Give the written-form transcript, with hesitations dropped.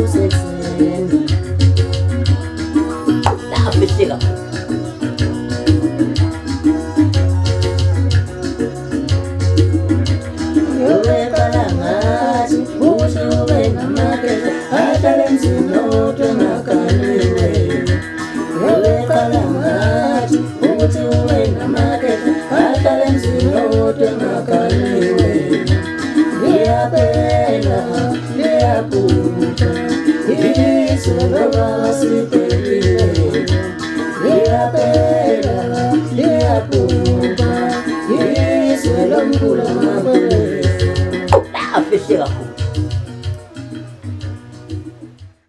usekuseni nafihleka yobekala ngathi uthi ube namakhetha ahlale emzini odwa engakaniwe yobekala ngathi uthi ube namakhetha ahlale emzini odwa engakaniwe liyaphela liyabhuqa izwe lobaba siphelile liyaphela liyabhuqa izwe lomkhulu amakhulu afihleka